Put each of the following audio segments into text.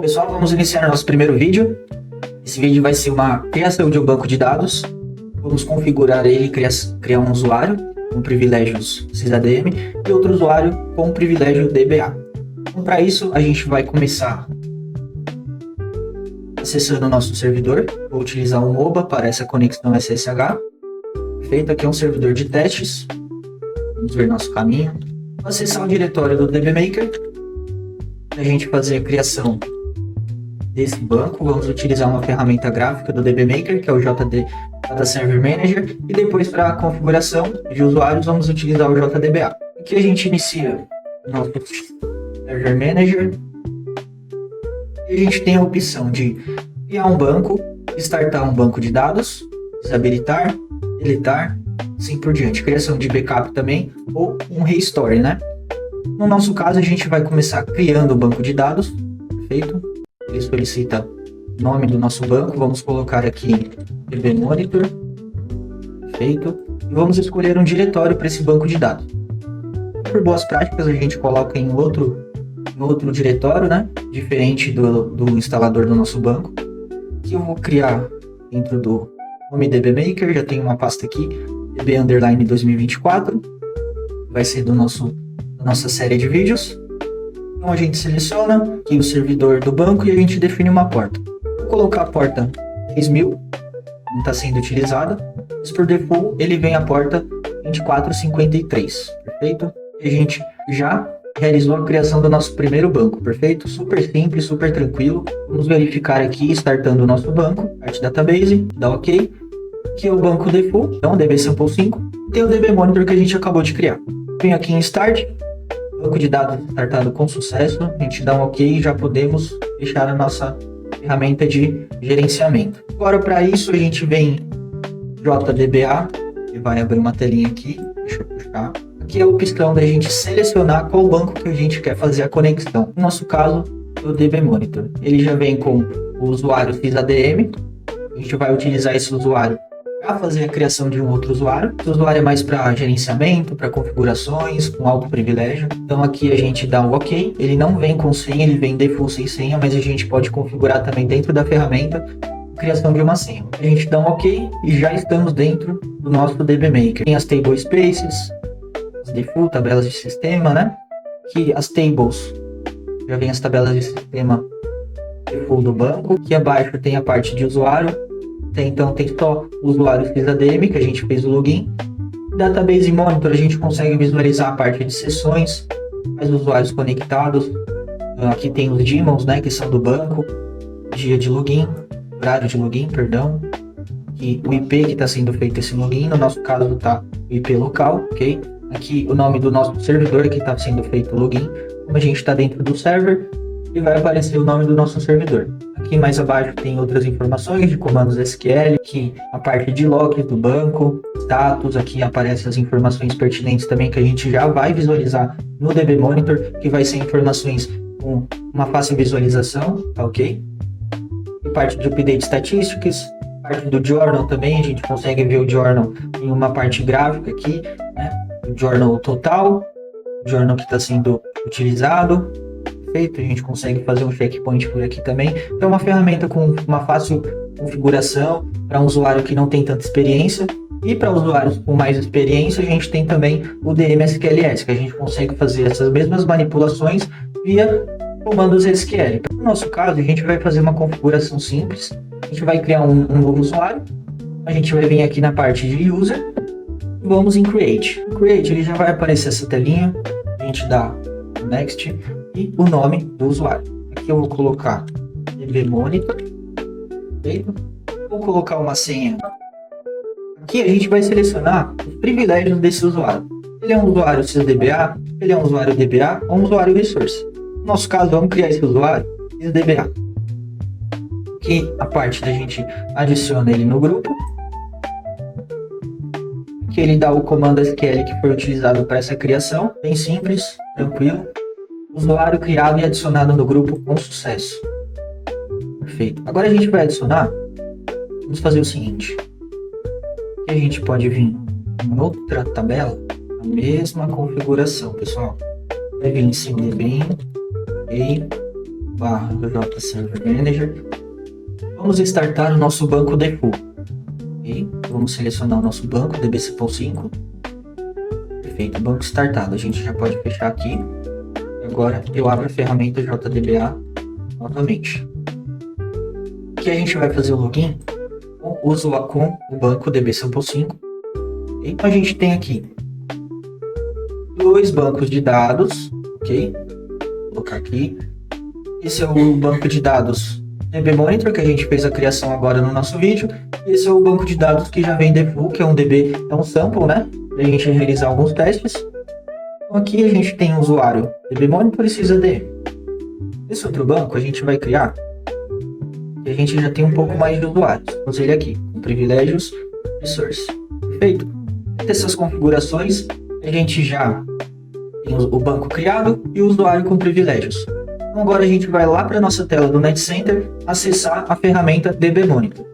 Pessoal, vamos iniciar nosso primeiro vídeo. Esse vídeo vai ser uma criação de um banco de dados. Vamos configurar ele e criar um usuário com privilégios sysadm e outro usuário com privilégio DBA. Então, para isso, a gente vai começar acessando o nosso servidor. Vou utilizar o MOBA para essa conexão SSH. Feito aqui é um servidor de testes. Vamos ver nosso caminho. Vou acessar o diretório do DBMaker. Para a gente fazer a criação desse banco, vamos utilizar uma ferramenta gráfica do DBMaker, que é o JD Data Server Manager. E depois, para a configuração de usuários, vamos utilizar o JDBA. Aqui a gente inicia o nosso Server Manager. E a gente tem a opção de criar um banco, startar um banco de dados, desabilitar, deletar, assim por diante. Criação de backup também, ou um restore, né? No nosso caso, a gente vai começar criando o banco de dados, perfeito? Ele solicita o nome do nosso banco, vamos colocar aqui dbmonitor, perfeito? E vamos escolher um diretório para esse banco de dados. Por boas práticas, a gente coloca em outro diretório, né? Diferente do instalador do nosso banco. Aqui eu vou criar dentro do nome DBMaker, já tem uma pasta aqui, db_2024, vai ser da nossa série de vídeos. Então a gente seleciona aqui o servidor do banco e a gente define uma porta. Vou colocar a porta 3000, não está sendo utilizada, mas por default ele vem a porta 2453, perfeito? E a gente já realizou a criação do nosso primeiro banco, perfeito? Super simples, super tranquilo. Vamos verificar aqui, startando o nosso banco, parte database, dá ok. Aqui é o banco default, então dbsample5, e tem o dbmonitor que a gente acabou de criar. Venho aqui em start, banco de dados startado com sucesso, a gente dá um ok e já podemos fechar a nossa ferramenta de gerenciamento. Agora para isso a gente vem JDBA, que vai abrir uma telinha aqui, deixa eu puxar. Aqui é a opção da gente selecionar qual banco que a gente quer fazer a conexão. No nosso caso, o dbmonitor. Ele já vem com o usuário sysadm. A gente vai utilizar esse usuário para fazer a criação de um outro usuário. Esse usuário é mais para gerenciamento, para configurações, com alto privilégio. Então aqui a gente dá um ok. Ele não vem com senha, ele vem default sem senha, mas a gente pode configurar também dentro da ferramenta a criação de uma senha. A gente dá um ok e já estamos dentro do nosso DBMaker. Tem as table spaces, default, tabelas de sistema, né? Aqui as tables, já vem as tabelas de sistema default do banco. Aqui abaixo tem a parte de usuário. Então tem só o usuário sysadm, que a gente fez o login. Database Monitor, a gente consegue visualizar a parte de sessões, mais usuários conectados. Aqui tem os daemons, né, que são do banco. Dia de login, horário de login, perdão. E o IP que está sendo feito esse login, no nosso caso está o IP local, ok? Aqui o nome do nosso servidor que está sendo feito o login. Como a gente está dentro do server, e vai aparecer o nome do nosso servidor. Aqui mais abaixo tem outras informações de comandos SQL, aqui a parte de logs do banco, status, aqui aparecem as informações pertinentes também que a gente já vai visualizar no dbmonitor, que vai ser informações com uma fácil visualização, tá ok? E parte de update statistics, parte do journal também, a gente consegue ver o journal em uma parte gráfica aqui, né? O journal total, o journal que está sendo utilizado. Feito, a gente consegue fazer um checkpoint por aqui também. Então é uma ferramenta com uma fácil configuração para um usuário que não tem tanta experiência, e para usuários com mais experiência a gente tem também o DMSQLS, que a gente consegue fazer essas mesmas manipulações via comandos SQL. No nosso caso, a gente vai fazer uma configuração simples. A gente vai criar um novo usuário, a gente vai vir aqui na parte de user e vamos em create. No create ele já vai aparecer essa telinha, a gente dá next e o nome do usuário. Aqui eu vou colocar dbmonitor, perfeito? Vou colocar uma senha. Aqui a gente vai selecionar os privilégios desse usuário. Ele é um usuário sysdba, ele é um usuário DBA ou um usuário resource. No nosso caso, vamos criar esse usuário sysdba. Aqui a parte da gente adiciona ele no grupo. Aqui ele dá o comando SQL que foi utilizado para essa criação. Bem simples, tranquilo. Usuário criado e adicionado no grupo com sucesso. Perfeito. Agora a gente vai adicionar. Vamos fazer o seguinte. Aqui a gente pode vir em outra tabela, a mesma configuração, pessoal. Vai vir em cdb, ok, /J Server Manager. Vamos startar o nosso banco default. Okay? Vamos selecionar o nosso banco DB-5. Perfeito, banco startado. A gente já pode fechar aqui. Agora eu abro a ferramenta JDBA novamente. Aqui a gente vai fazer o login com o banco DB-5. Então a gente tem aqui 2 bancos de dados, ok? Vou colocar aqui. Esse é o banco de dados DB Monitor, que a gente fez a criação agora no nosso vídeo. Esse é o banco de dados que já vem default, que é um DB, é um sample, né? Para a gente realizar alguns testes. Então aqui a gente tem o usuário DB Monitor e SysADM. Esse outro banco a gente vai criar, e a gente já tem um pouco mais de usuários. Vamos ele aqui, com privilégios e source. Perfeito? Essas configurações, a gente já tem o banco criado e o usuário com privilégios. Então agora a gente vai lá para a nossa tela do NetCenter, acessar a ferramenta DB Monitor.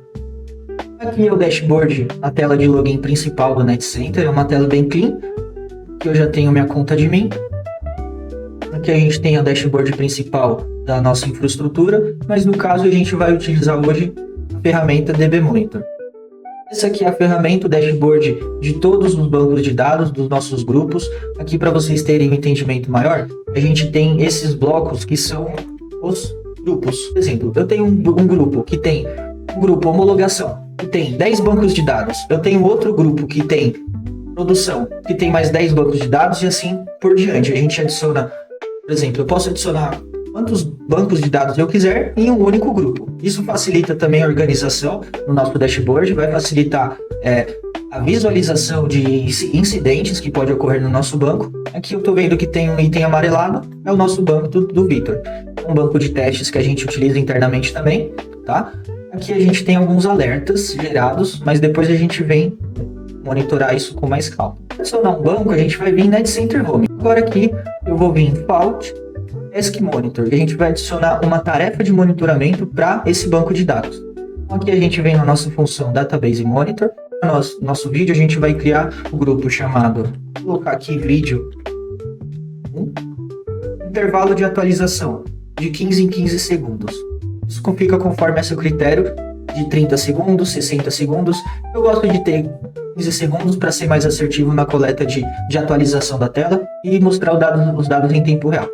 Aqui é o dashboard, a tela de login principal do NetCenter, é uma tela bem clean, que eu já tenho minha conta de mim. Aqui a gente tem a dashboard principal da nossa infraestrutura, mas no caso a gente vai utilizar hoje a ferramenta DB Monitor. Essa aqui é a ferramenta, o dashboard de todos os bancos de dados dos nossos grupos. Aqui, para vocês terem um entendimento maior, a gente tem esses blocos que são os grupos. Por exemplo, eu tenho um grupo que tem um grupo homologação, que tem 10 bancos de dados. Eu tenho outro grupo que tem produção, que tem mais 10 bancos de dados e assim por diante. A gente adiciona, por exemplo, eu posso adicionar quantos bancos de dados eu quiser em um único grupo. Isso facilita também a organização no nosso dashboard, vai facilitar a visualização de incidentes que pode ocorrer no nosso banco. Aqui eu estou vendo que tem um item amarelado, é o nosso banco do Vitor. Um banco de testes que a gente utiliza internamente também, tá? Aqui a gente tem alguns alertas gerados, mas depois a gente vem monitorar isso com mais calma. Se adicionar um banco, a gente vai vir em NetCenter Home. Agora aqui eu vou vir em Fault Task Monitor, e a gente vai adicionar uma tarefa de monitoramento para esse banco de dados. Então, aqui a gente vem na nossa função Database Monitor. No nosso vídeo a gente vai criar o grupo chamado, vou colocar aqui vídeo, intervalo de atualização de 15 em 15 segundos. Isso fica conforme esse critério de 30 segundos, 60 segundos. Eu gosto de ter 15 segundos para ser mais assertivo na coleta de atualização da tela e mostrar os dados em tempo real.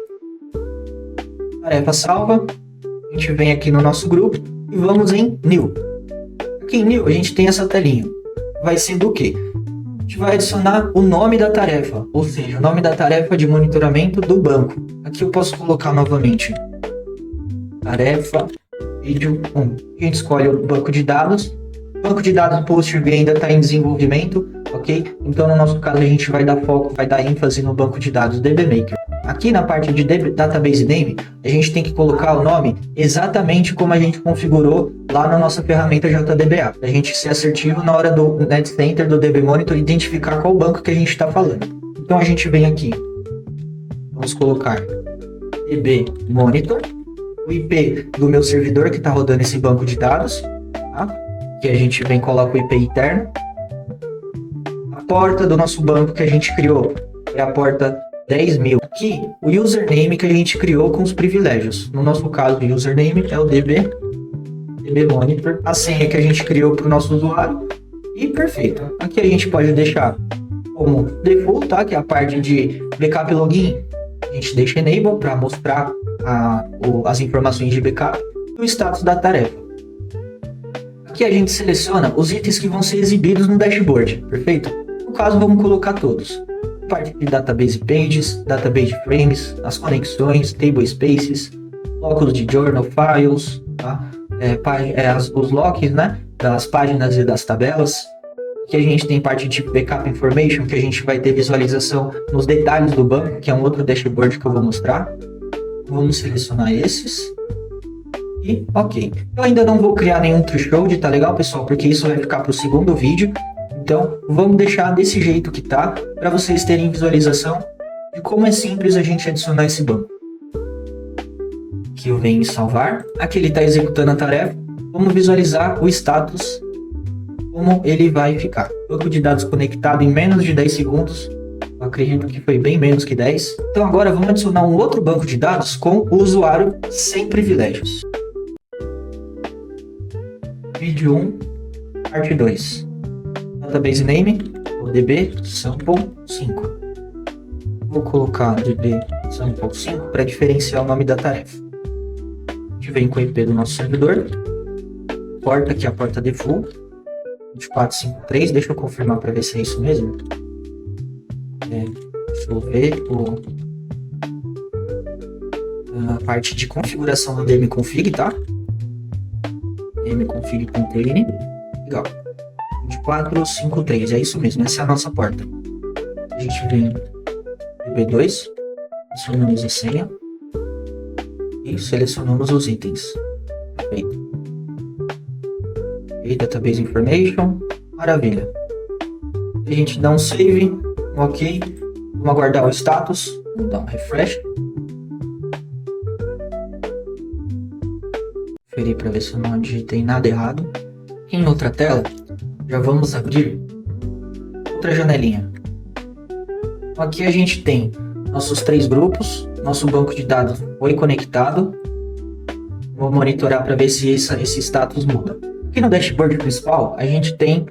Tarefa salva, a gente vem aqui no nosso grupo e vamos em New. Aqui em New a gente tem essa telinha, vai sendo o quê? A gente vai adicionar o nome da tarefa, ou seja, o nome da tarefa de monitoramento do banco. Aqui eu posso colocar novamente tarefa vídeo 1. A gente escolhe o banco de dados. O banco de dados PostgreSQL ainda está em desenvolvimento, ok? Então no nosso caso a gente vai dar foco, vai dar ênfase no banco de dados DBMaker. Aqui na parte de Database Name, a gente tem que colocar o nome exatamente como a gente configurou lá na nossa ferramenta JDBA. A gente ser assertivo na hora do NetCenter, do DB Monitor, identificar qual banco que a gente está falando. Então a gente vem aqui, vamos colocar DB Monitor, o IP do meu servidor que está rodando esse banco de dados, tá? Que a gente vem e coloca o IP interno. A porta do nosso banco que a gente criou é a porta 10.000. Aqui, o username que a gente criou com os privilégios. No nosso caso, o username é o DB Monitor. A senha que a gente criou para o nosso usuário. E perfeito. Aqui a gente pode deixar como default, tá? Que é a parte de backup login. A gente deixa enable para mostrar as informações de backup e o status da tarefa. Aqui a gente seleciona os itens que vão ser exibidos no dashboard, perfeito? No caso, vamos colocar todos. Parte de Database Pages, Database Frames, as conexões, Table Spaces, blocos de Journal Files, tá? Os locks, né? Das páginas e das tabelas. Aqui a gente tem parte de Backup Information, que a gente vai ter visualização nos detalhes do banco, que é um outro dashboard que eu vou mostrar. Vamos selecionar esses. E ok. Eu ainda não vou criar nenhum threshold, tá legal, pessoal? Porque isso vai ficar para o segundo vídeo. Então, vamos deixar desse jeito que tá, para vocês terem visualização de como é simples a gente adicionar esse banco. Aqui eu venho em salvar. Aqui ele está executando a tarefa. Vamos visualizar o status, como ele vai ficar. Banco de dados conectado em menos de 10 segundos. acredito que foi bem menos que 10. Então agora vamos adicionar um outro banco de dados com o usuário sem privilégios. Vídeo 1, parte 2. Database name, DB sample 5. Vou colocar DB sample 5 para diferenciar o nome da tarefa. A gente vem com o IP do nosso servidor. Porta aqui, a porta default 2453. Deixa eu confirmar para ver se é isso mesmo. Deixa eu ver a parte de configuração do dmconfig, tá? dmconfig.ini. Legal. 2453, é isso mesmo, essa é a nossa porta. A gente vem DB2, selecionamos a senha e selecionamos os itens. Perfeito. E database information, maravilha. A gente dá um save, um ok, vamos aguardar o status, vamos dar um refresh. Conferir para ver se eu não digitei nada errado. Em outra tela, já vamos abrir outra janelinha. Aqui a gente tem nossos 3 grupos, nosso banco de dados foi conectado. Vou monitorar para ver se esse status muda. Aqui no dashboard principal, a gente tem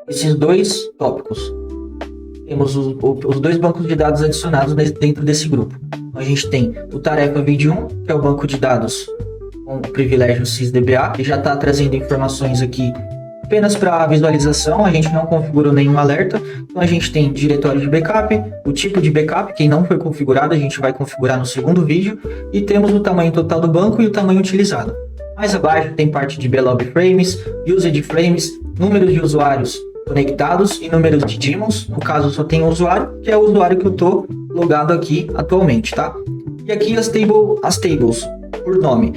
esses 2 tópicos. Temos os 2 bancos de dados adicionados dentro desse grupo. A gente tem o tarefa vídeo 1, que é o banco de dados com o privilégio sysdba, que já está trazendo informações aqui apenas para visualização, a gente não configurou nenhum alerta. Então a gente tem diretório de backup, o tipo de backup, quem não foi configurado, a gente vai configurar no segundo vídeo, e temos o tamanho total do banco e o tamanho utilizado. Mais abaixo tem parte de blob frames, usage frames, números de usuários conectados e números de daemons. No caso só tem o usuário, que é o usuário que eu estou logado aqui atualmente, tá? E aqui as tables por nome.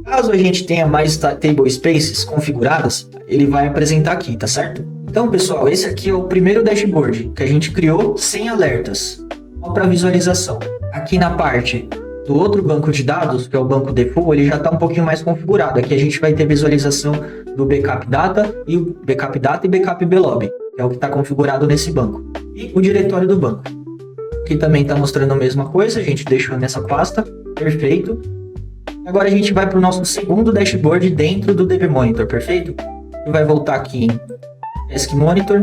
Caso a gente tenha mais table spaces configuradas, ele vai apresentar aqui, tá certo? Então, pessoal, esse aqui é o primeiro dashboard que a gente criou sem alertas, só para visualização. Aqui na parte do outro banco de dados, que é o banco default, ele já está um pouquinho mais configurado. Aqui a gente vai ter visualização do backup data e backup blob, que é o que está configurado nesse banco. E o diretório do banco. Aqui também está mostrando a mesma coisa, a gente deixou nessa pasta, perfeito. Agora a gente vai para o nosso segundo dashboard dentro do DB Monitor, perfeito? E vai voltar aqui em Task Monitor,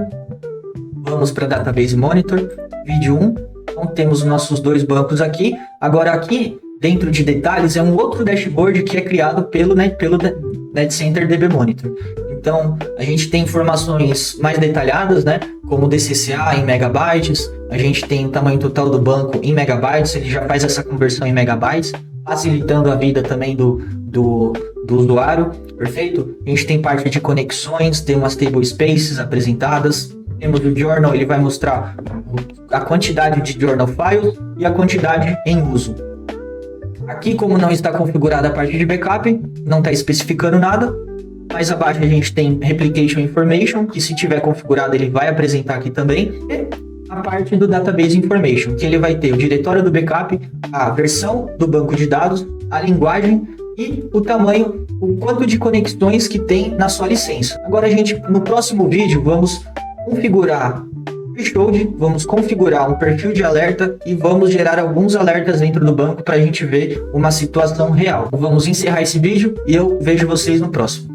vamos para Database Monitor, vídeo 1, então temos os nossos 2 bancos aqui. Agora aqui, dentro de detalhes, é um outro dashboard que é criado pelo NetCenter DB Monitor. Então, a gente tem informações mais detalhadas, né? Como DCCA em megabytes, a gente tem o tamanho total do banco em megabytes, ele já faz essa conversão em megabytes, facilitando a vida também do usuário, perfeito? A gente tem parte de conexões, tem umas table spaces apresentadas, temos o journal, ele vai mostrar a quantidade de journal files e a quantidade em uso. Aqui, como não está configurada a parte de backup, não está especificando nada. Mais abaixo a gente tem Replication Information, que se tiver configurado ele vai apresentar aqui também. E a parte do Database Information, que ele vai ter o diretório do backup, a versão do banco de dados, a linguagem e o tamanho, o quanto de conexões que tem na sua licença. Agora no próximo vídeo, vamos configurar threshold, vamos configurar um perfil de alerta e vamos gerar alguns alertas dentro do banco para a gente ver uma situação real. Vamos encerrar esse vídeo e eu vejo vocês no próximo.